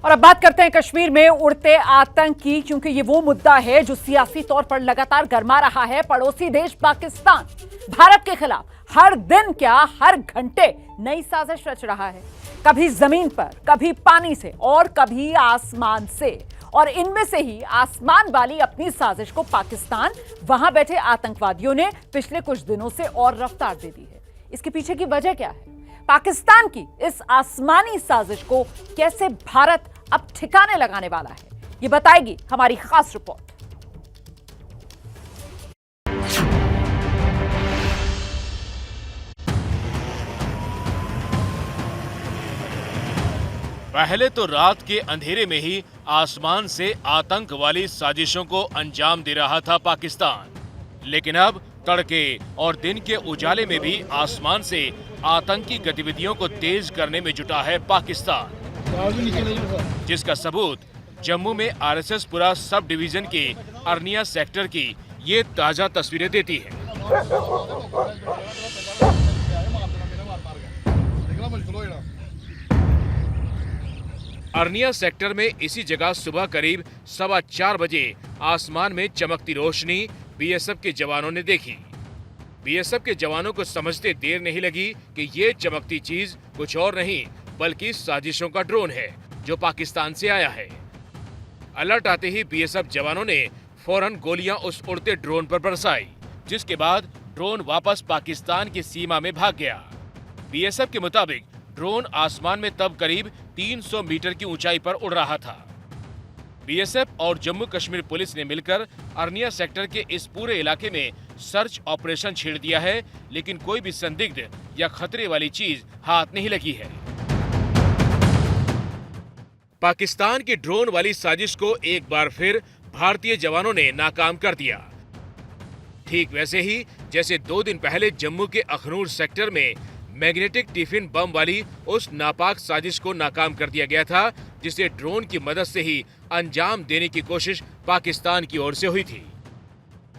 और अब बात करते हैं कश्मीर में उड़ते आतंक की, क्योंकि ये वो मुद्दा है जो सियासी तौर पर लगातार गरमा रहा है। पड़ोसी देश पाकिस्तान भारत के खिलाफ हर दिन क्या हर घंटे नई साजिश रच रहा है, कभी जमीन पर, कभी पानी से और कभी आसमान से। और इनमें से ही आसमान वाली अपनी साजिश को पाकिस्तान, वहां बैठे आतंकवादियों ने पिछले कुछ दिनों से और रफ्तार दे दी है। इसके पीछे की वजह क्या है? पाकिस्तान की इस आसमानी साजिश को कैसे भारत अब ठिकाने लगाने वाला है, ये बताएगी हमारी खास रिपोर्ट। पहले तो रात के अंधेरे में ही आसमान से आतंक वाली साजिशों को अंजाम दे रहा था पाकिस्तान, लेकिन अब तड़के और दिन के उजाले में भी आसमान से आतंकी गतिविधियों को तेज करने में जुटा है पाकिस्तान, जिसका सबूत जम्मू में आरएसएस पुरा सब डिवीजन के अर्निया सेक्टर की ये ताजा तस्वीरें देती है। अर्निया सेक्टर में इसी जगह सुबह करीब 4:15 बजे आसमान में चमकती रोशनी बीएसएफ के जवानों ने देखी। बीएसएफ के जवानों को समझते देर नहीं लगी कि ये चमकती चीज कुछ और नहीं बल्कि साजिशों का ड्रोन है जो पाकिस्तान से आया है। अलर्ट आते ही बीएसएफ जवानों ने फौरन गोलियां उस उड़ते ड्रोन पर बरसाई, जिसके बाद ड्रोन वापस पाकिस्तान की सीमा में भाग गया। बीएसएफ के मुताबिक ड्रोन आसमान में तब करीब 300 मीटर की ऊंचाई पर उड़ रहा था। बीएसएफ और जम्मू कश्मीर पुलिस ने मिलकर अर्निया सेक्टर के इस पूरे इलाके में सर्च ऑपरेशन छेड़ दिया है, लेकिन कोई भी संदिग्ध या खतरे वाली चीज हाथ नहीं लगी है। पाकिस्तान की ड्रोन वाली साजिश को एक बार फिर भारतीय जवानों ने नाकाम कर दिया। ठीक वैसे ही जैसे 2 दिन पहले जम्मू के अखनूर सेक्टर में मैग्नेटिक टिफिन बम वाली उस नापाक साजिश को नाकाम कर दिया गया था, जिसे ड्रोन की मदद से ही अंजाम देने की कोशिश पाकिस्तान की ओर से हुई थी।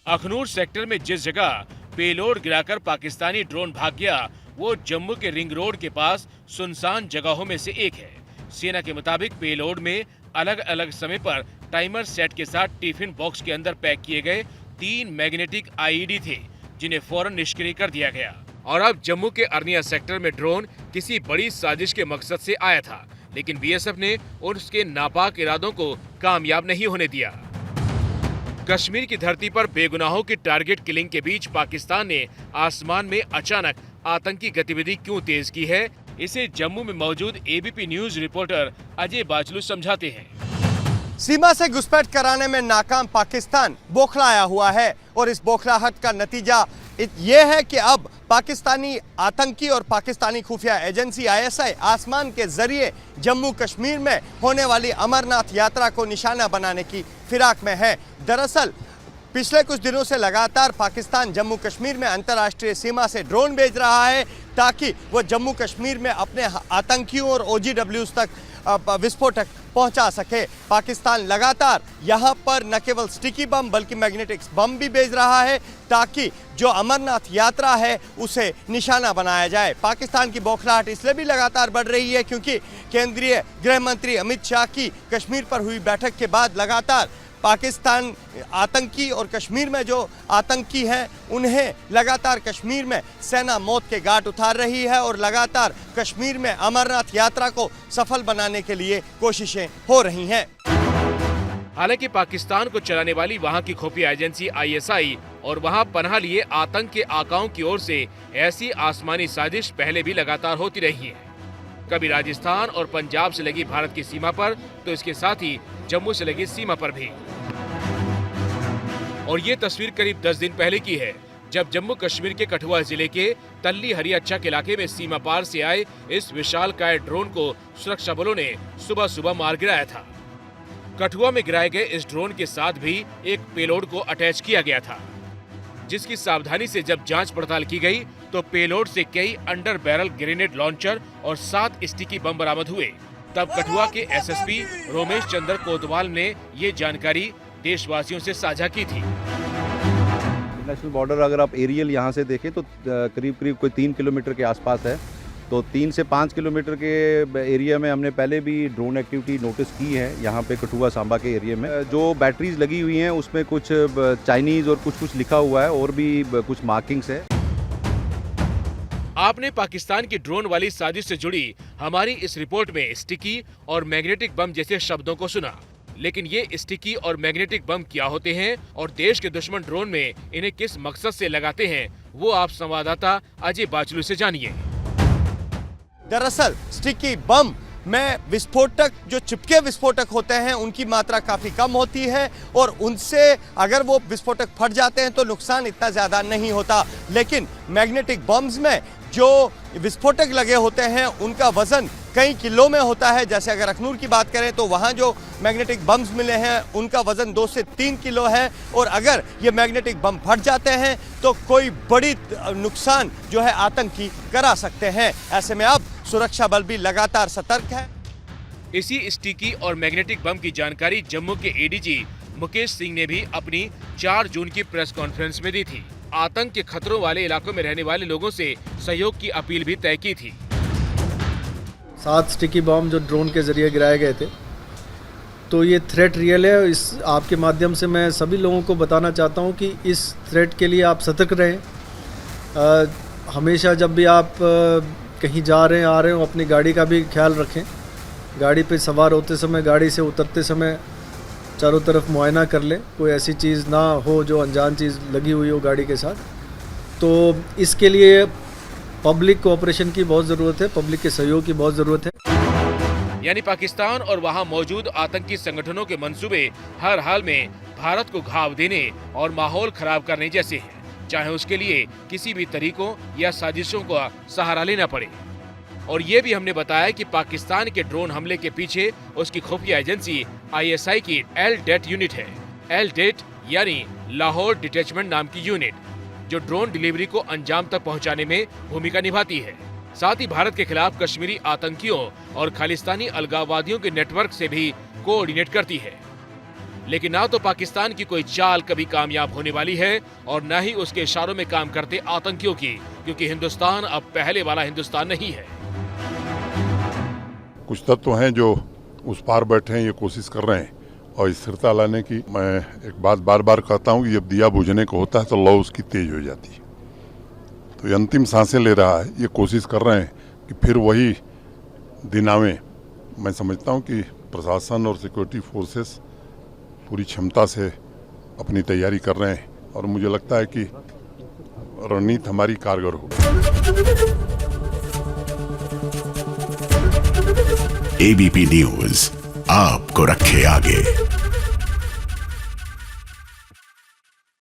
अखनूर सेक्टर में जिस जगह पेलोड गिराकर पाकिस्तानी ड्रोन भाग गया, वो जम्मू के रिंग रोड के पास सुनसान जगहों में से एक है। सेना के मुताबिक पेलोड में अलग अलग समय पर टाइमर सेट के साथ टिफिन बॉक्स के अंदर पैक किए गए 3 मैग्नेटिक आईईडी थे, जिन्हें फौरन निष्क्रिय कर दिया गया। और अब जम्मू के अर्निया सेक्टर में ड्रोन किसी बड़ी साजिश के मकसद से आया था, लेकिन बीएसएफ ने उसके नापाक इरादों को कामयाब नहीं होने दिया। कश्मीर की धरती पर बेगुनाहों की टारगेट किलिंग के बीच पाकिस्तान ने आसमान में अचानक आतंकी गतिविधि क्यों तेज की है, इसे जम्मू में मौजूद एबीपी न्यूज रिपोर्टर अजय बाचलू समझाते हैं। सीमा से घुसपैठ कराने में नाकाम पाकिस्तान बौखलाया हुआ है और इस बौखलाहट का नतीजा ये है कि अब पाकिस्तानी आतंकी और पाकिस्तानी खुफिया एजेंसी आईएसआई आसमान के जरिए जम्मू कश्मीर में होने वाली अमरनाथ यात्रा को निशाना बनाने की फिराक में है। दरअसल पिछले कुछ दिनों से लगातार पाकिस्तान जम्मू कश्मीर में अंतर्राष्ट्रीय सीमा से ड्रोन भेज रहा है ताकि वो जम्मू कश्मीर में अपने आतंकियों और ओजीडब्ल्यूज तक विस्फोटक पहुंचा सके। पाकिस्तान लगातार यहां पर न केवल स्टिकी बम बल्कि मैग्नेटिक बम भी भेज रहा है ताकि जो अमरनाथ यात्रा है उसे निशाना बनाया जाए। पाकिस्तान की बौखलाहट इसलिए भी लगातार बढ़ रही है क्योंकि केंद्रीय गृह मंत्री अमित शाह की कश्मीर पर हुई बैठक के बाद लगातार पाकिस्तान आतंकी और कश्मीर में जो आतंकी हैं उन्हें लगातार कश्मीर में सेना मौत के घाट उतार रही है और लगातार कश्मीर में अमरनाथ यात्रा को सफल बनाने के लिए कोशिशें हो रही हैं। हालांकि पाकिस्तान को चलाने वाली वहां की खुफिया एजेंसी आईएसआई और वहां पनाह लिए आतंक के आकाओं की ओर से ऐसी आसमानी साजिश पहले भी लगातार होती रही है। कभी राजस्थान और पंजाब से लगी भारत की सीमा पर, तो इसके साथ ही जम्मू से लगी सीमा पर भी। और ये तस्वीर करीब 10 दिन पहले की है, जब जम्मू कश्मीर के कठुआ जिले के तल्ली हरियाचक इलाके में सीमा पार से आए इस विशालकाय ड्रोन को सुरक्षा बलों ने सुबह सुबह मार गिराया था। कठुआ में गिराए गए इस ड्रोन के साथ भी एक पेलोड को अटैच किया गया था, जिसकी सावधानी से जब जांच पड़ताल की गई तो पेलोड से कई अंडर बैरल ग्रेनेड लॉन्चर और 7 स्टिकी बम बरामद हुए। तब कठुआ के एसएसपी रोमेश चंद्र कोतवाल ने ये जानकारी देशवासियों से साझा की थी। नेशनल बॉर्डर अगर आप एरियल यहाँ से देखें तो करीब कोई 3 किलोमीटर के आसपास है तो 3 से 5 किलोमीटर के एरिया में हमने पहले भी ड्रोन एक्टिविटी नोटिस की है। यहाँ पे कठुआ सांबा के एरिया में जो बैटरीज लगी हुई हैं उसमें कुछ चाइनीज़ और कुछ लिखा हुआ है और भी कुछ मार्किंग्स है। आपने पाकिस्तान की ड्रोन वाली साजिश से जुड़ी हमारी इस रिपोर्ट में स्टिकी और मैग्नेटिक बम जैसे शब्दों को सुना, लेकिन ये स्टिकी और मैग्नेटिक बम क्या होते हैं और देश के दुश्मन ड्रोन में इन्हें किस मकसद से लगाते हैं, वो आप संवाददाता अजय बाचलू से जानिए। दरअसल स्टिकी बम में विस्फोटक जो चिपके विस्फोटक होते हैं उनकी मात्रा काफ़ी कम होती है और उनसे अगर वो विस्फोटक फट जाते हैं तो नुकसान इतना ज़्यादा नहीं होता। लेकिन मैग्नेटिक बम्स में जो विस्फोटक लगे होते हैं उनका वजन कई किलो में होता है। जैसे अगर अखनूर की बात करें तो वहाँ जो मैग्नेटिक बम्स मिले हैं उनका वजन 2 से 3 किलो है और अगर ये मैग्नेटिक बम फट जाते हैं तो कोई बड़ी नुकसान जो है आतंकी करा सकते हैं। ऐसे में अब सुरक्षा बल भी लगातार सतर्क है। इसी स्टिकी और मैग्नेटिक बम की जानकारी जम्मू के एडीजी मुकेश सिंह ने भी अपनी 4 जून की प्रेस कॉन्फ्रेंस में दी थी। आतंक के खतरों वाले इलाकों में रहने वाले लोगों से सहयोग की अपील भी तय की थी। 7 स्टिकी बॉम्ब जो ड्रोन के जरिए गिराए गए थे, तो ये थ्रेट रियल है। इस आपके माध्यम से मैं सभी लोगों को बताना चाहता हूँ कि इस थ्रेट के लिए आप सतर्क रहें। हमेशा जब भी आप कहीं जा रहे हैं आ रहे हो अपनी गाड़ी का भी ख्याल रखें। गाड़ी पे सवार होते समय, गाड़ी से उतरते समय चारों तरफ मुआयना कर लें, कोई ऐसी चीज़ ना हो जो अनजान चीज़ लगी हुई हो गाड़ी के साथ। तो इसके लिए पब्लिक कोऑपरेशन की बहुत ज़रूरत है, पब्लिक के सहयोग की बहुत ज़रूरत है। यानी पाकिस्तान और वहां मौजूद आतंकी संगठनों के मंसूबे हर हाल में भारत को घाव देने और माहौल खराब करने जैसे हैं, चाहे उसके लिए किसी भी तरीकों या साजिशों का सहारा लेना पड़े। और ये भी हमने बताया कि पाकिस्तान के ड्रोन हमले के पीछे उसकी खुफिया एजेंसी ISI की LDAT यूनिट है। LDAT यानी लाहौर डिटैचमेंट नाम की यूनिट, जो ड्रोन डिलीवरी को अंजाम तक पहुंचाने में भूमिका निभाती है। साथ ही भारत के खिलाफ कश्मीरी आतंकियों और खालिस्तानी अलगाववादियों के नेटवर्क से भी कोऑर्डिनेट करती है। लेकिन ना तो पाकिस्तान की कोई चाल कभी कामयाब होने वाली है और न ही उसके इशारों में काम करते आतंकियों की, क्योंकि हिंदुस्तान अब पहले वाला हिंदुस्तान नहीं है। कुछ तत्व हैं जो उस पार बैठे हैं, ये कोशिश कर रहे हैं और स्थिरता लाने की। मैं एक बात बार बार कहता हूँ कि जब दिया बुझने को होता है तो लौ उसकी तेज हो जाती है। तो ये अंतिम सांसें ले रहा है, ये कोशिश कर रहे हैं कि फिर वही दिन आवे। मैं समझता हूँ कि प्रशासन और सिक्योरिटी फोर्सेस पूरी क्षमता से अपनी तैयारी कर रहे हैं और मुझे लगता है कि रणनीति हमारी कारगर हो। ABP न्यूज़ आपको रखे आगे।